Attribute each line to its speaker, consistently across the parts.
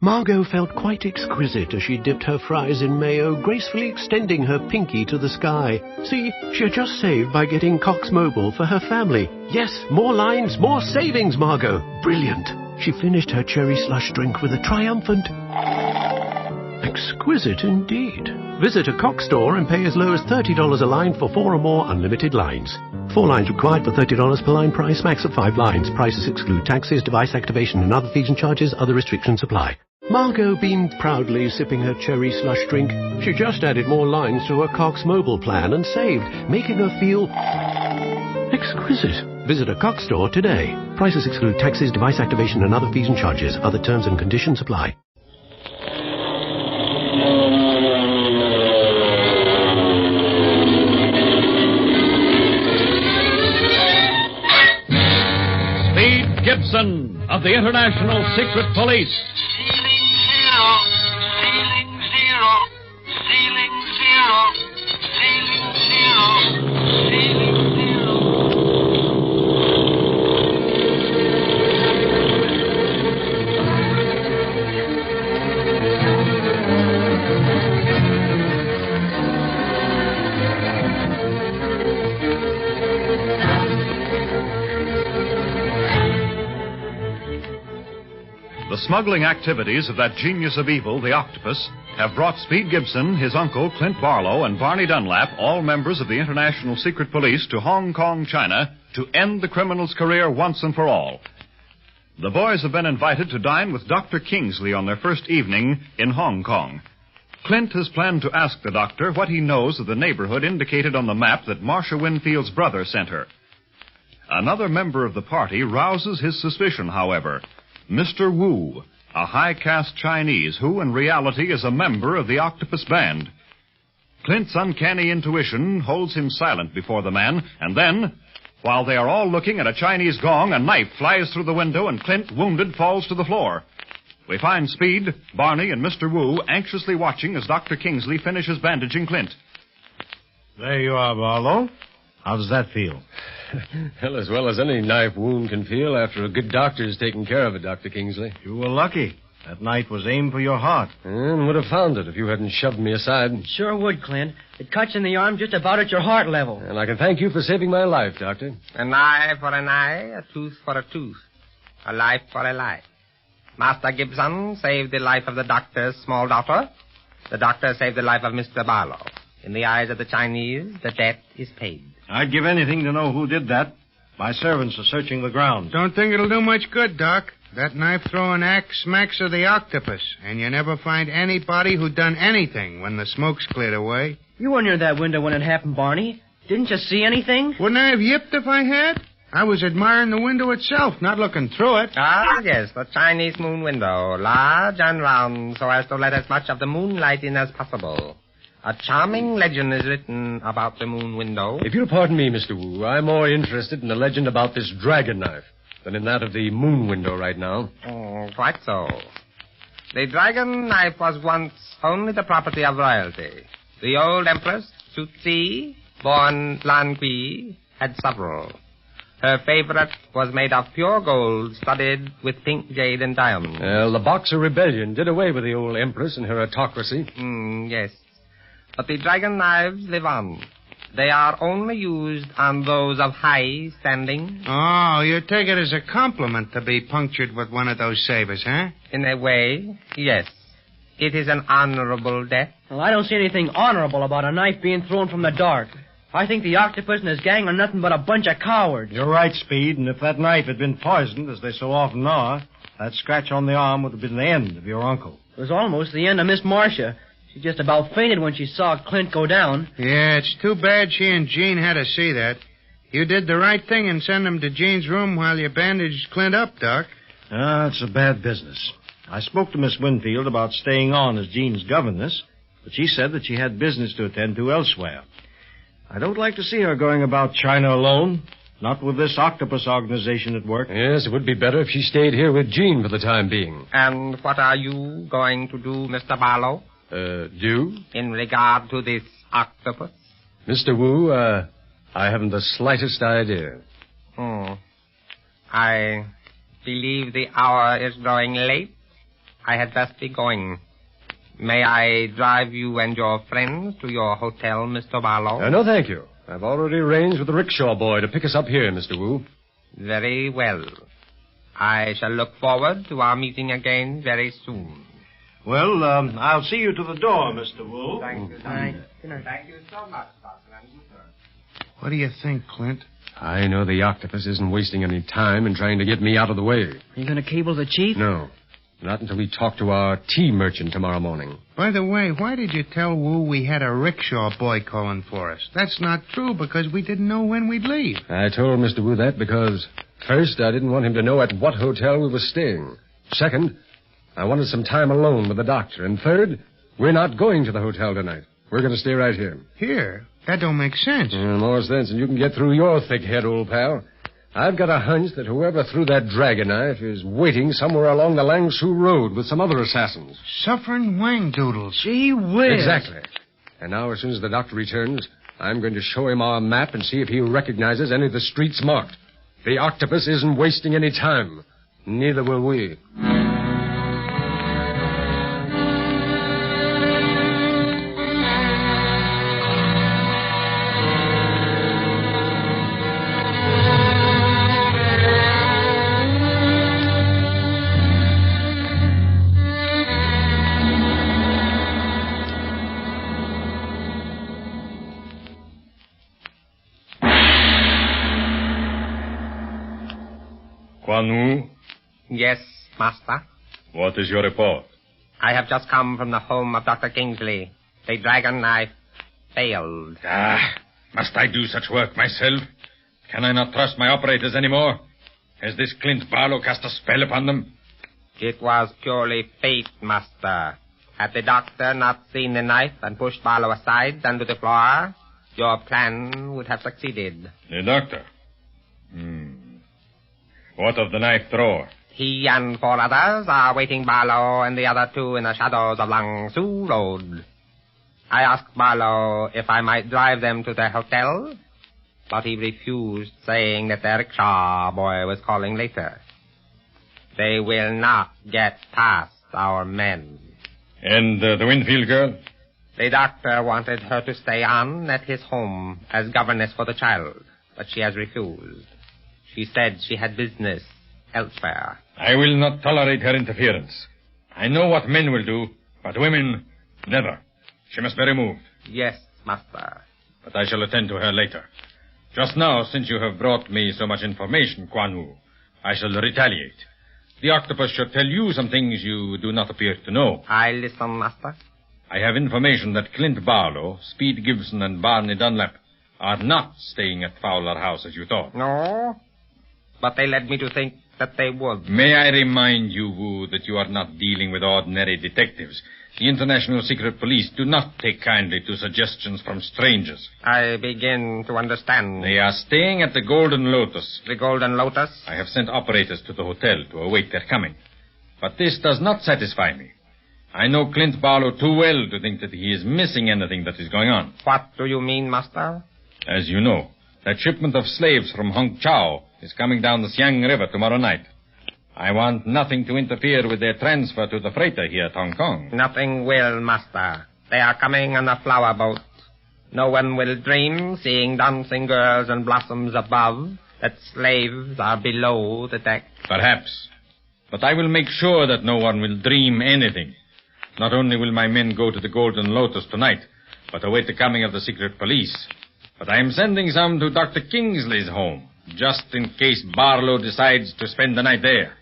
Speaker 1: Margot felt quite exquisite as she dipped her fries in mayo, gracefully extending her pinky to the sky. See, she had just saved by getting Cox Mobile for her family. Yes, more lines, more savings, Margot. Brilliant. She finished her cherry slush drink with a triumphant... Exquisite indeed. Visit a Cox store and pay as low as $30 a line for 4 or more unlimited lines. 4 lines required for $30 per line price, max of 5 lines. Prices exclude taxes, device activation and other fees and charges. Other restrictions apply. Margot beamed proudly, sipping her cherry slush drink. She just added more lines to her Cox Mobile plan and saved, making her feel exquisite. Visit a Cox store today. Prices exclude taxes, device activation and other fees and charges. Other terms and conditions apply.
Speaker 2: Speed Gibson of the International Secret Police.
Speaker 3: Ceiling zero, ceiling zero, ceiling zero, ceiling zero.
Speaker 4: The smuggling activities of that genius of evil, the Octopus, have brought Speed Gibson, his uncle, Clint Barlow, and Barney Dunlap, all members of the International Secret Police, to Hong Kong, China, to end the criminal's career once and for all. The boys have been invited to dine with Dr. Kingsley on their first evening in Hong Kong. Clint has planned to ask the doctor what he knows of the neighborhood indicated on the map that Marcia Winfield's brother sent her. Another member of the party rouses his suspicion, however. Mr. Wu, a high-caste Chinese who, in reality, is a member of the Octopus band. Clint's uncanny intuition holds him silent before the man, and then, while they are all looking at a Chinese gong, a knife flies through the window, and Clint, wounded, falls to the floor. We find Speed, Barney, and Mr. Wu anxiously watching as Dr. Kingsley finishes bandaging Clint.
Speaker 5: There you are, Barlow. How does that feel?
Speaker 6: Well as any knife wound can feel after a good doctor's taken care of it, Dr. Kingsley.
Speaker 5: You were lucky. That knife was aimed for your heart.
Speaker 6: And would have found it if you hadn't shoved me aside.
Speaker 7: Sure would, Clint. It cuts in the arm just about at your heart level.
Speaker 6: And I can thank you for saving my life, Doctor.
Speaker 8: An eye for an eye, a tooth for a tooth, a life for a life. Master Gibson saved the life of the doctor's small daughter. The doctor saved the life of Mr. Barlow. In the eyes of the Chinese, the debt is paid.
Speaker 5: I'd give anything to know who did that. My servants are searching the ground.
Speaker 9: Don't think it'll do much good, Doc. That knife-throwing act smacks of the Octopus, and you never find anybody who done anything when the smoke's cleared away.
Speaker 7: You were near that window when it happened, Barney. Didn't you see anything?
Speaker 9: Wouldn't I have yipped if I had? I was admiring the window itself, not looking through it.
Speaker 8: Ah, yes, the Chinese moon window, large and round, so as to let as much of the moonlight in as possible. A charming legend is written about the moon window.
Speaker 6: If you'll pardon me, Mr. Wu, I'm more interested in the legend about this dragon knife than in that of the moon window right now.
Speaker 8: Quite so. The dragon knife was once only the property of royalty. The old empress, Tutsi, born Lan Kui, had several. Her favorite was made of pure gold, studded with pink jade and diamonds.
Speaker 6: Well, the Boxer Rebellion did away with the old empress and her autocracy.
Speaker 8: Yes. But the dragon knives live on. They are only used on those of high standing.
Speaker 9: Oh, you take it as a compliment to be punctured with one of those sabers, huh?
Speaker 8: In a way, yes. It is an honorable death.
Speaker 7: Well, I don't see anything honorable about a knife being thrown from the dark. I think the Octopus and his gang are nothing but a bunch of cowards.
Speaker 5: You're right, Speed, and if that knife had been poisoned, as they so often are, that scratch on the arm would have been the end of your uncle.
Speaker 7: It was almost the end of Miss Marcia. She just about fainted when she saw Clint go down.
Speaker 9: Yeah, it's too bad she and Jean had to see that. You did the right thing and sent him to Jean's room while you bandaged Clint up, Doc.
Speaker 5: It's a bad business. I spoke to Miss Winfield about staying on as Jean's governess, but she said that she had business to attend to elsewhere. I don't like to see her going about China alone, not with this Octopus organization at work.
Speaker 6: Yes, it would be better if she stayed here with Jean for the time being.
Speaker 8: And what are you going to do, Mr. Barlow?
Speaker 6: Do?
Speaker 8: In regard to this octopus?
Speaker 6: Mr. Wu, I haven't the slightest idea.
Speaker 8: I believe the hour is growing late. I had best be going. May I drive you and your friends to your hotel, Mr. Barlow?
Speaker 6: No, thank you. I've already arranged with the rickshaw boy to pick us up here, Mr. Wu.
Speaker 8: Very well. I shall look forward to our meeting again very soon.
Speaker 5: Well, I'll see you to the door, Mr. Wu.
Speaker 8: Thank you,
Speaker 7: Thank
Speaker 8: Thank you so much, Dr.
Speaker 9: What do you think, Clint?
Speaker 6: I know the octopus isn't wasting any time in trying to get me out of the way.
Speaker 7: Are you going to cable the chief?
Speaker 6: No. Not until we talk to our tea merchant tomorrow morning.
Speaker 9: By the way, why did you tell Wu we had a rickshaw boy calling for us? That's not true because we didn't know when we'd leave.
Speaker 6: I told Mr. Wu that because, first, I didn't want him to know at what hotel we were staying. Second, I wanted some time alone with the doctor. And third, we're not going to the hotel tonight. We're going to stay right here.
Speaker 9: Here? That don't make sense.
Speaker 6: More sense than you can get through your thick head, old pal. I've got a hunch that whoever threw that dragon knife is waiting somewhere along the Langsu Road with some other assassins.
Speaker 9: Suffering wang doodles.
Speaker 7: Gee whiz.
Speaker 6: Exactly. And now, as soon as the doctor returns, I'm going to show him our map and see if he recognizes any of the streets marked. The octopus isn't wasting any time. Neither will we.
Speaker 10: Quan Wu,
Speaker 8: Yes, Master.
Speaker 10: what is your report?
Speaker 8: I have just come from the home of Dr. Kingsley. The dragon knife failed.
Speaker 10: Must I do such work myself? Can I not trust my operators anymore? Has this Clint Barlow cast a spell upon them?
Speaker 8: It was purely fate, Master. Had the doctor not seen the knife and pushed Barlow aside and to the floor, your plan would have succeeded.
Speaker 10: The doctor? What of the knife thrower?
Speaker 8: He and 4 others are waiting Barlow and the other 2 in the shadows of Langsu Road. I asked Barlow if I might drive them to their hotel, but he refused, saying that their rickshaw boy was calling later. They will not get past our men.
Speaker 10: And the Winfield girl?
Speaker 8: The doctor wanted her to stay on at his home as governess for the child, but she has refused. She said she had business elsewhere.
Speaker 10: I will not tolerate her interference. I know what men will do, but women, never. She must be removed.
Speaker 8: Yes, Master.
Speaker 10: But I shall attend to her later. Just now, since you have brought me so much information, Quan Wu, I shall retaliate. The octopus should tell you some things you do not appear to know.
Speaker 8: I listen, Master.
Speaker 10: I have information that Clint Barlow, Speed Gibson, and Barney Dunlap are not staying at Fowler House as you thought.
Speaker 8: No, but they led me to think that they would.
Speaker 10: May I remind you, Wu, that you are not dealing with ordinary detectives. The International Secret Police do not take kindly to suggestions from strangers.
Speaker 8: I begin to understand.
Speaker 10: They are staying at the Golden Lotus.
Speaker 8: The Golden Lotus?
Speaker 10: I have sent operators to the hotel to await their coming. But this does not satisfy me. I know Clint Barlow too well to think that he is missing anything that is going on.
Speaker 8: What do you mean, Master?
Speaker 10: As you know, that shipment of slaves from Hong Chow is coming down the Siang River tomorrow night. I want nothing to interfere with their transfer to the freighter here at Hong Kong.
Speaker 8: Nothing will, Master. They are coming on a flower boat. No one will dream, seeing dancing girls and blossoms above, that slaves are below the deck.
Speaker 10: Perhaps. But I will make sure that no one will dream anything. Not only will my men go to the Golden Lotus tonight, but await the coming of the secret police. But I am sending some to Dr. Kingsley's home, just in case Barlow decides to spend the night there.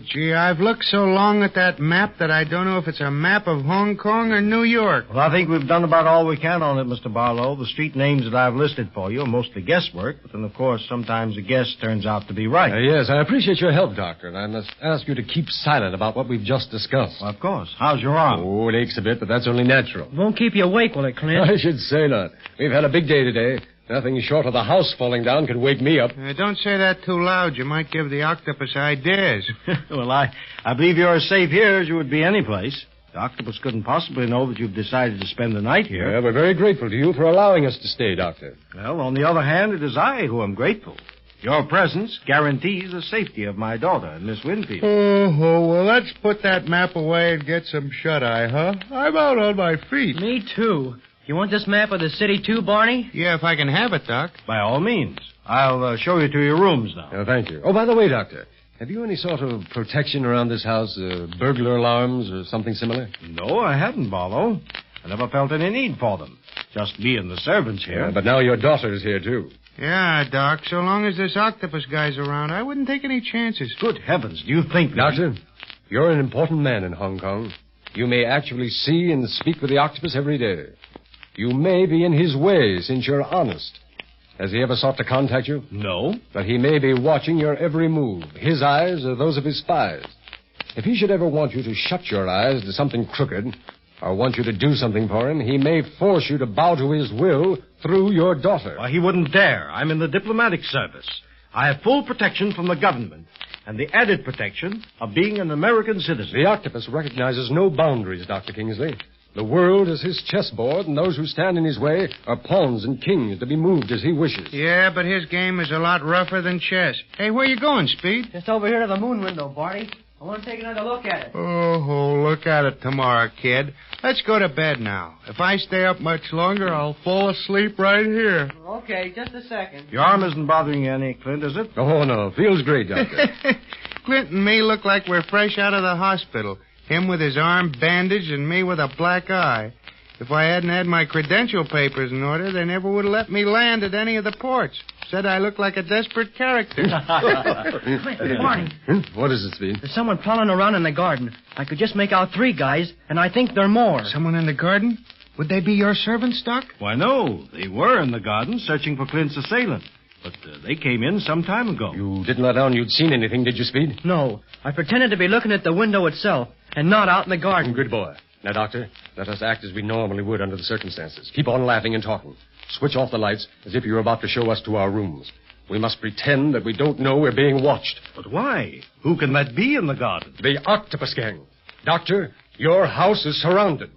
Speaker 9: Gee, I've looked so long at that map that I don't know if it's a map of Hong Kong or New York.
Speaker 5: Well, I think we've done about all we can on it, Mr. Barlow. The street names that I've listed for you are mostly guesswork, but then, of course, sometimes a guess turns out to be right.
Speaker 6: Yes, I appreciate your help, Doctor, and I must ask you to keep silent about what we've just discussed.
Speaker 5: Well, of course. How's your arm?
Speaker 6: Oh, it aches a bit, but that's only natural.
Speaker 7: Won't keep you awake, will it, Clint?
Speaker 6: I should say not. We've had a big day today. Nothing short of the house falling down could wake me up.
Speaker 9: Don't say that too loud. You might give the octopus ideas.
Speaker 5: Well, I believe you're as safe here as you would be any place. The Octopus couldn't possibly know that you've decided to spend the night here.
Speaker 6: Well, we're very grateful to you for allowing us to stay, Doctor.
Speaker 5: Well, on the other hand, it is I who am grateful. Your presence guarantees the safety of my daughter and Miss Winfield.
Speaker 9: Oh, well, let's put that map away and get some shut-eye, huh? I'm out on my feet.
Speaker 7: Me too. You want this map of the city too, Barney?
Speaker 9: Yeah, if I can have it, Doc.
Speaker 5: By all means. I'll show you to your rooms now.
Speaker 6: Oh, thank you. Oh, by the way, Doctor, have you any sort of protection around this house? Burglar alarms or something similar?
Speaker 5: No, I haven't, Barlow. I never felt any need for them. Just me and the servants here.
Speaker 6: Yeah, but now your daughter's here, too.
Speaker 9: Yeah, Doc, so long as this Octopus guy's around, I wouldn't take any chances.
Speaker 5: Good heavens, do you think...
Speaker 6: Doctor, you're an important man in Hong Kong. You may actually see and speak with the Octopus every day. You may be in his way since you're honest. Has he ever sought to contact you?
Speaker 5: No.
Speaker 6: But he may be watching your every move. His eyes are those of his spies. If he should ever want you to shut your eyes to something crooked, or want you to do something for him, he may force you to bow to his will through your daughter.
Speaker 5: Well, he wouldn't dare. I'm in the diplomatic service. I have full protection from the government, and the added protection of being an American citizen.
Speaker 6: The Octopus recognizes no boundaries, Dr. Kingsley. The world is his chessboard, and those who stand in his way are pawns and kings to be moved as he wishes.
Speaker 9: Yeah, but his game is a lot rougher than chess. Hey, where you going, Speed?
Speaker 7: Just over here to the moon window, Barney. I want to take another look at it.
Speaker 9: Oh, look at it tomorrow, kid. Let's go to bed now. If I stay up much longer, I'll fall asleep right here.
Speaker 7: Okay, just a second.
Speaker 5: Your arm isn't bothering you any, Clint, is it?
Speaker 6: Oh, no. Feels great, Doctor.
Speaker 9: Clint and me look like we're fresh out of the hospital. Him with his arm bandaged and me with a black eye. If I hadn't had my credential papers in order, they never would have let me land at any of the ports. Said I looked like a desperate character.
Speaker 7: Barney.
Speaker 6: What is it, Speed?
Speaker 7: There's someone prowling around in the garden. I could just make out 3 guys, and I think there are more.
Speaker 9: Someone in the garden? Would they be your servants, Doc?
Speaker 5: Why, no. They were in the garden searching for Clint's assailant. But they came in some time ago.
Speaker 6: You didn't let on you'd seen anything, did you, Speed?
Speaker 7: No. I pretended to be looking at the window itself, and not out in the garden.
Speaker 6: Good boy. Now, Doctor, let us act as we normally would under the circumstances. Keep on laughing and talking. Switch off the lights as if you were about to show us to our rooms. We must pretend that we don't know we're being watched.
Speaker 5: But why? Who can that be in the garden?
Speaker 6: The Octopus Gang. Doctor, your house is surrounded.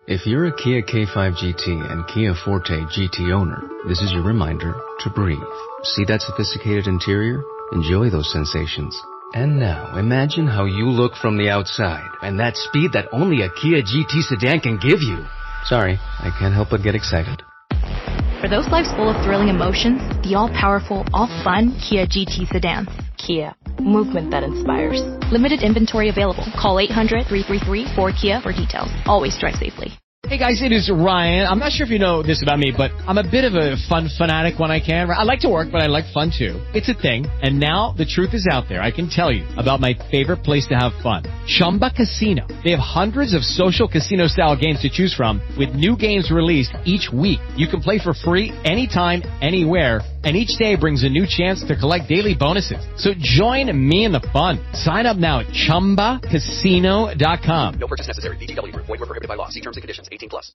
Speaker 11: If you're a Kia K5 GT and Kia Forte GT owner, this is your reminder to breathe. See that sophisticated interior? Enjoy those sensations. And now, imagine how you look from the outside, and that speed that only a Kia GT sedan can give you. Sorry, I can't help but get excited.
Speaker 12: For those lives full of thrilling emotions, the all-powerful, all-fun Kia GT sedans. Kia. Movement that inspires. Limited inventory available. Call 800-333-4KIA for details. Always drive safely.
Speaker 13: Hey guys, it is Ryan. I'm not sure if you know this about me, but I'm a bit of a fun fanatic when I can. I like to work, but I like fun too. It's a thing. And now the truth is out there. I can tell you about my favorite place to have fun. Chumba Casino. They have hundreds of social casino style games to choose from with new games released each week. You can play for free anytime, anywhere. And each day brings a new chance to collect daily bonuses. So join me in the fun. Sign up now at ChumbaCasino.com.
Speaker 14: No purchase necessary. VGW Group. Void where prohibited by law. See terms and conditions. 18+.